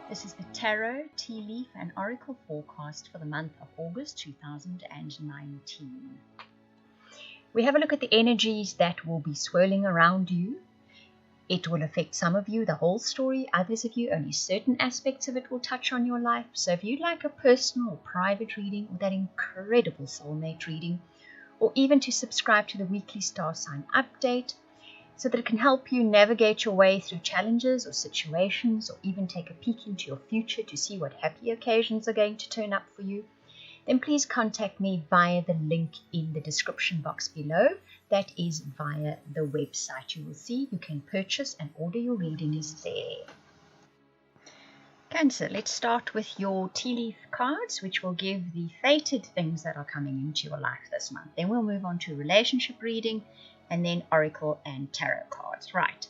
This is the Tarot, Tea Leaf and Oracle forecast for the month of August 2019. We have a look at the energies that will be swirling around you. It will affect some of you, the whole story. Others of you, only certain aspects of it will touch on your life. So if you'd like a personal or private reading, or that incredible soulmate reading, or even to subscribe to the weekly star sign update, so that it can help you navigate your way through challenges or situations, or even take a peek into your future to see what happy occasions are going to turn up for you, then please contact me via the link in the description box below. That is via the website. You will see you can purchase and order your readings there. Cancer, let's start with your tea leaf cards, which will give the fated things that are coming into your life this month. Then we'll move on to relationship reading, and then oracle and tarot cards. Right.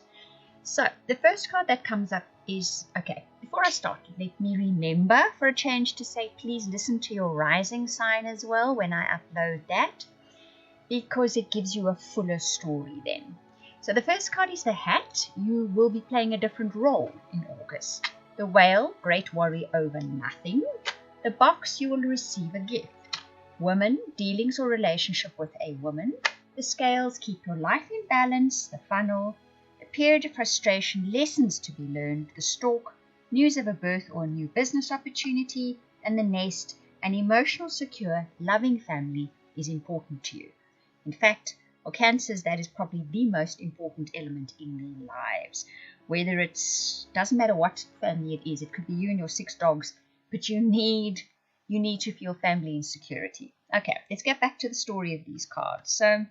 So the first card that comes up is, okay, before I start, let me remember for a change to say, please listen to your rising sign as well when I upload that, because it gives you a fuller story then. So the first card is the Hat. You will be playing a different role in August. The Whale, great worry over nothing. The Box, you will receive a gift. Woman, dealings or relationship with a woman. The Scales, keep your life in balance. The Funnel, a period of frustration, lessons to be learned. The Stork, news of a birth or a new business opportunity. And the Nest, an emotional, secure, loving family is important to you. In fact, for Cancers, that is probably the most important element in their lives. Whether doesn't matter what family it is, it could be you and your 6 dogs, but you need to feel family and security. Okay, let's get back to the story of these cards. So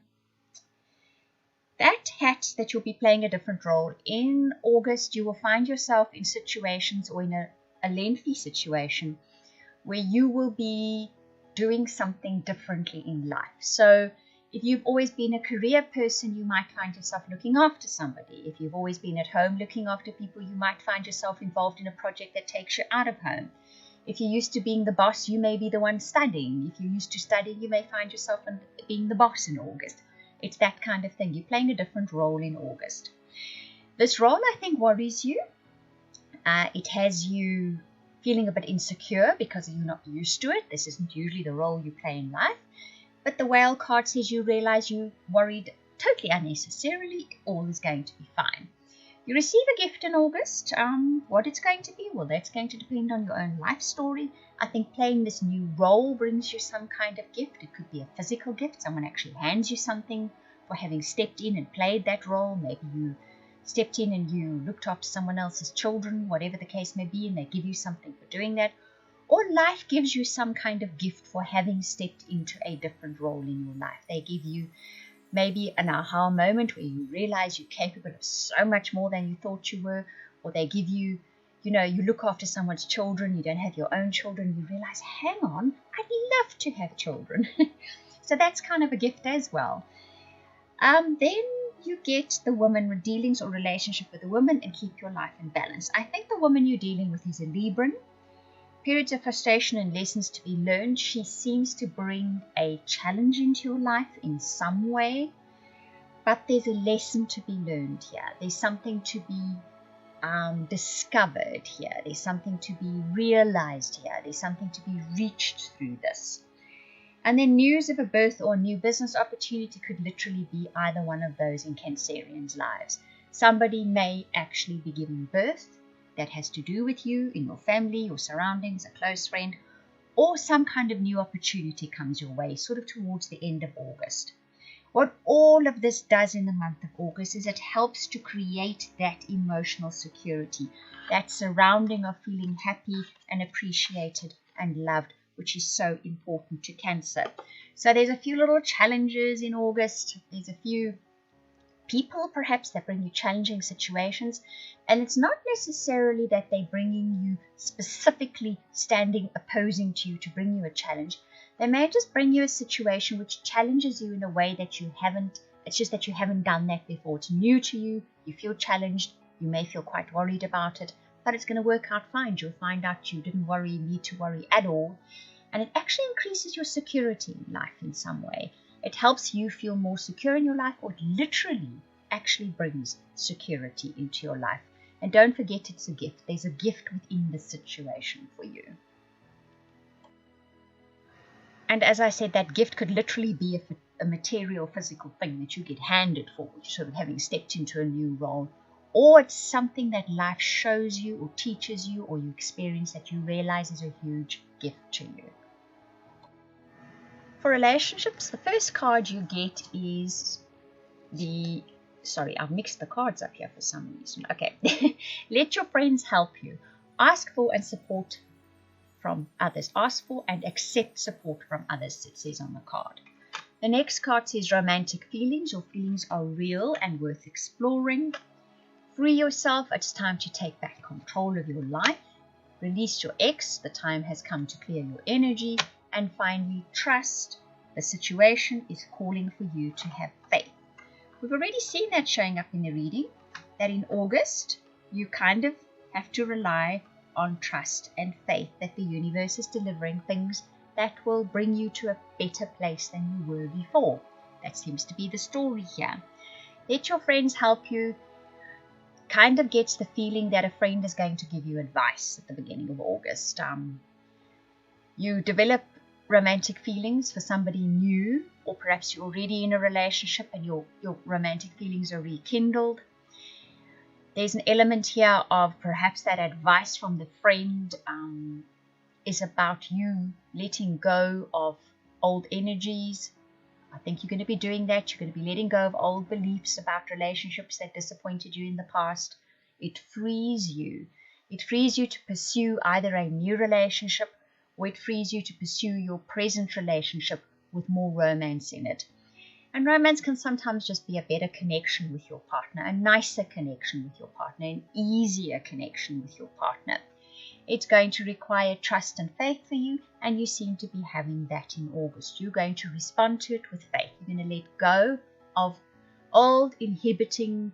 that Hat, that you'll be playing a different role in August, you will find yourself in situations, or in a lengthy situation, where you will be doing something differently in life. So if you've always been a career person, you might find yourself looking after somebody. If you've always been at home looking after people, you might find yourself involved in a project that takes you out of home. If you're used to being the boss, you may be the one studying. If you're used to studying, you may find yourself being the boss in August. It's that kind of thing. You're playing a different role in August. This role, I think, worries you. It has you feeling a bit insecure because you're not used to it. This isn't usually the role you play in life. But the Whale card says you realize you worried totally unnecessarily. All is going to be fine. You receive a gift in August. What it's going to be? Well, that's going to depend on your own life story. I think playing this new role brings you some kind of gift. It could be a physical gift. Someone actually hands you something for having stepped in and played that role. Maybe you stepped in and you looked after someone else's children, whatever the case may be, and they give you something for doing that. Or life gives you some kind of gift for having stepped into a different role in your life. They give you maybe an aha moment where you realize you're capable of so much more than you thought you were. Or they give you, you look after someone's children, you don't have your own children, you realize, hang on, I'd love to have children. So that's kind of a gift as well. Then you get the Woman, with dealings or relationship with a woman, and keep your life in balance. I think the woman you're dealing with is a Libran. Periods of frustration and lessons to be learned. She seems to bring a challenge into your life in some way, but there's a lesson to be learned here. There's something to be discovered here. There's something to be realized here. There's something to be reached through this. And then news of a birth or a new business opportunity could literally be either one of those in Cancerians' lives. Somebody may actually be giving birth. That has to do with you, in your family, your surroundings, a close friend, or some kind of new opportunity comes your way, sort of towards the end of August. What all of this does in the month of August is it helps to create that emotional security, that surrounding of feeling happy and appreciated and loved, which is so important to Cancer. So there's a few little challenges in August. There's a few people perhaps that bring you challenging situations, and it's not necessarily that they're bringing you specifically standing opposing to you to bring you a challenge. They may just bring you a situation which challenges you in a way that you haven't, it's just that you haven't done that before. It's new to you, you feel challenged, you may feel quite worried about it, but it's going to work out fine. You'll find out you didn't need to worry at all, and it actually increases your security in life in some way. It helps you feel more secure in your life, or it literally actually brings security into your life. And don't forget, it's a gift. There's a gift within the situation for you. And as I said, that gift could literally be a material, physical thing that you get handed for, sort of having stepped into a new role. Or it's something that life shows you or teaches you or you experience that you realize is a huge gift to you. For relationships, the first card you get is sorry, I've mixed the cards up here for some reason. Okay. Let your friends help you. Ask for and support from others. Ask for and accept support from others, it says on the card. The next card says romantic feelings. Your feelings are real and worth exploring. Free yourself. It's time to take back control of your life. Release your ex. The time has come to clear your energy. And finally, trust. The situation is calling for you to have faith. We've already seen that showing up in the reading, that in August, you kind of have to rely on trust and faith that the universe is delivering things that will bring you to a better place than you were before. That seems to be the story here. Let your friends help you. Kind of gets the feeling that a friend is going to give you advice at the beginning of August. You develop romantic feelings for somebody new, or perhaps you're already in a relationship and your romantic feelings are rekindled. There's an element here of perhaps that advice from the friend is about you letting go of old energies. I think you're going to be doing that. You're going to be letting go of old beliefs about relationships that disappointed you in the past. It frees you. It frees you to pursue either a new relationship, or it frees you to pursue your present relationship with more romance in it. And romance can sometimes just be a better connection with your partner, a nicer connection with your partner, an easier connection with your partner. It's going to require trust and faith for you, and you seem to be having that in August. You're going to respond to it with faith. You're going to let go of old inhibiting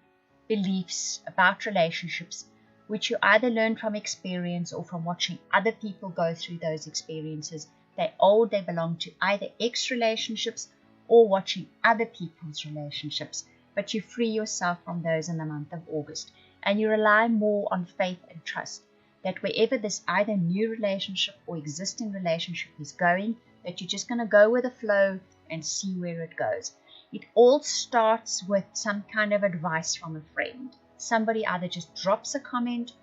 beliefs about relationships, which you either learn from experience or from watching other people go through those experiences. They're old, they belong to either ex-relationships or watching other people's relationships. But you free yourself from those in the month of August, and you rely more on faith and trust that wherever this either new relationship or existing relationship is going, that you're just going to go with the flow and see where it goes. It all starts with some kind of advice from a friend. Somebody either just drops a comment,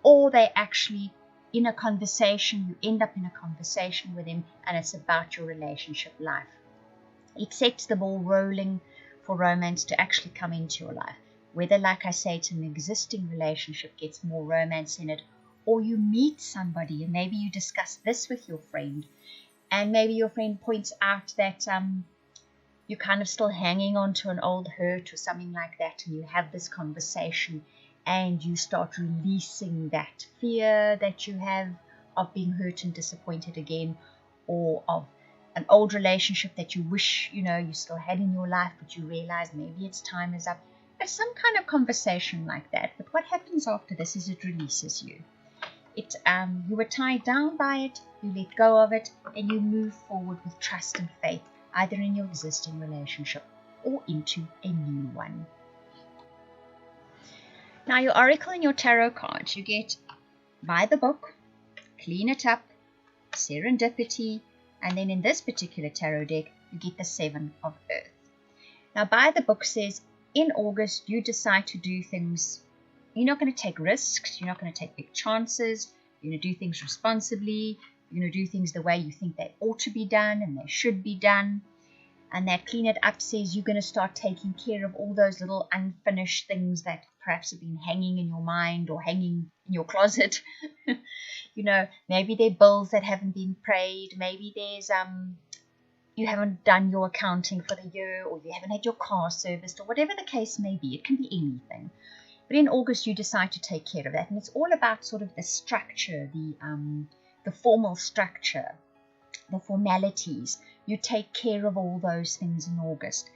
or they actually in a conversation, you end up in a conversation with them, and it's about your relationship life. It sets the ball rolling for romance to actually come into your life. Whether, like I say, it's an existing relationship, gets more romance in it, or you meet somebody and maybe you discuss this with your friend, and maybe your friend points out that you're kind of still hanging on to an old hurt or something like that, and you have this conversation and you start releasing that fear that you have of being hurt and disappointed again, or of an old relationship that you wish you still had in your life, but you realize maybe its time is up. It's some kind of conversation like that. But what happens after this is it releases you. You were tied down by it, you let go of it, and you move forward with trust and faith, either in your existing relationship or into a new one. Now, your oracle and your tarot cards, you get By the Book, Clean It Up, Serendipity, and then in this particular tarot deck, you get the Seven of Earth. Now, By the Book says, in August, you decide to do things. You're not going to take risks. You're not going to take big chances. You're going to do things responsibly. You're going to do things the way you think they ought to be done and they should be done. And that Clean It Up says you're going to start taking care of all those little unfinished things that perhaps have been hanging in your mind or hanging in your closet. Maybe there are bills that haven't been paid. Maybe there's you haven't done your accounting for the year, or you haven't had your car serviced, or whatever the case may be. It can be anything. But in August, you decide to take care of that. And it's all about sort of the structure, the formal structure, the formalities. You take care of all those things in August.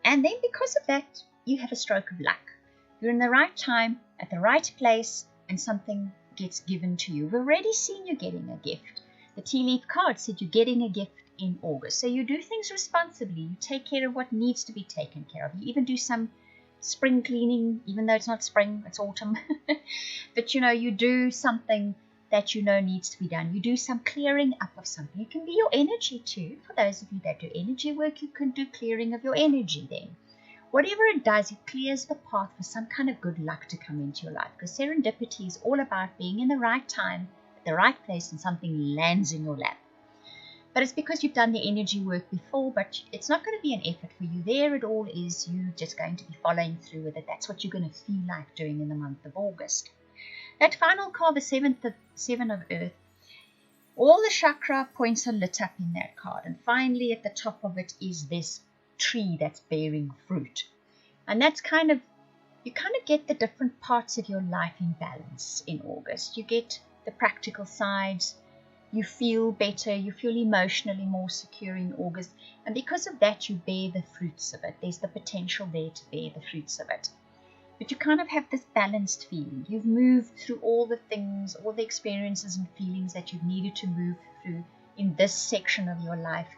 And then because of that, you have a stroke of luck. You're in the right time, at the right place, and something gets given to you. We've already seen you getting a gift. The tea leaf card said you're getting a gift in August. So you do things responsibly. You take care of what needs to be taken care of. You even do some spring cleaning, even though it's not spring, it's autumn. But you do something that needs to be done. You do some clearing up of something. It can be your energy too. For those of you that do energy work, you can do clearing of your energy then. Whatever it does, it clears the path for some kind of good luck to come into your life. Because serendipity is all about being in the right time, at the right place, and something lands in your lap. But it's because you've done the energy work before, but it's not going to be an effort for you there at all. Is you just going to be following through with it. That's what you're going to feel like doing in the month of August. That final card, the Seven of Earth, all the chakra points are lit up in that card. And finally, at the top of it is this tree that's bearing fruit. And that's you kind of get the different parts of your life in balance in August. You get the practical sides. You feel better, you feel emotionally more secure in August, and because of that you bear the fruits of it. There's the potential there to bear the fruits of it. But you kind of have this balanced feeling. You've moved through all the things, all the experiences and feelings that you've needed to move through in this section of your life.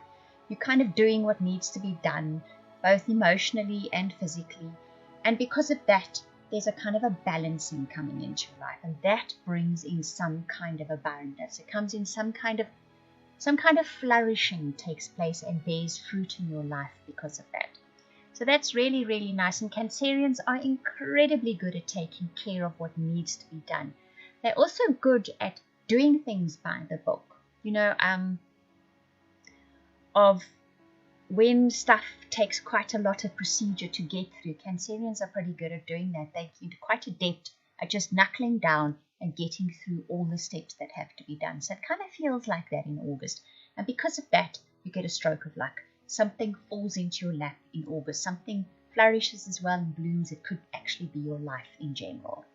You're kind of doing what needs to be done, both emotionally and physically. And because of that, there's a kind of a balancing coming into your life, and that brings in some kind of abundance. It comes in some kind of flourishing takes place and bears fruit in your life because of that. So that's really, really nice. And Cancerians are incredibly good at taking care of what needs to be done. They're also good at doing things by the book. Of when stuff takes quite a lot of procedure to get through, Cancerians are pretty good at doing that. They're quite adept at just knuckling down and getting through all the steps that have to be done. So it kind of feels like that in August. And because of that, you get a stroke of luck. Something falls into your lap in August. Something flourishes as well and blooms. It could actually be your life in general.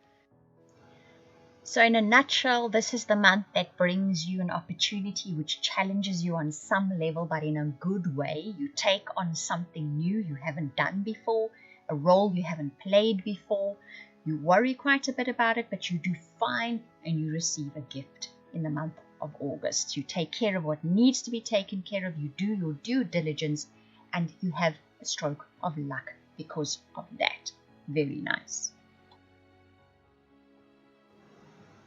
So in a nutshell, this is the month that brings you an opportunity which challenges you on some level, but in a good way. You take on something new you haven't done before, a role you haven't played before. You worry quite a bit about it, but you do fine, and you receive a gift in the month of August. You take care of what needs to be taken care of. You do your due diligence, and you have a stroke of luck because of that. Very nice.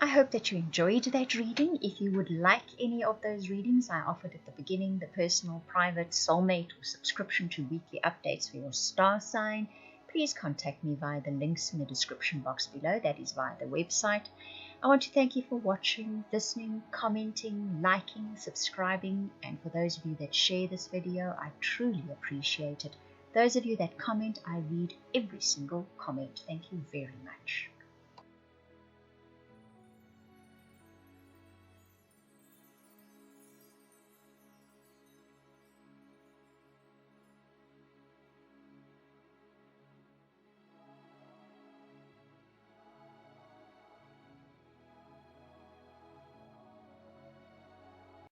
I hope that you enjoyed that reading. If you would like any of those readings I offered at the beginning, the personal, private, soulmate, or subscription to weekly updates for your star sign, please contact me via the links in the description box below. That is via the website. I want to thank you for watching, listening, commenting, liking, subscribing, and for those of you that share this video, I truly appreciate it. Those of you that comment, I read every single comment. Thank you very much.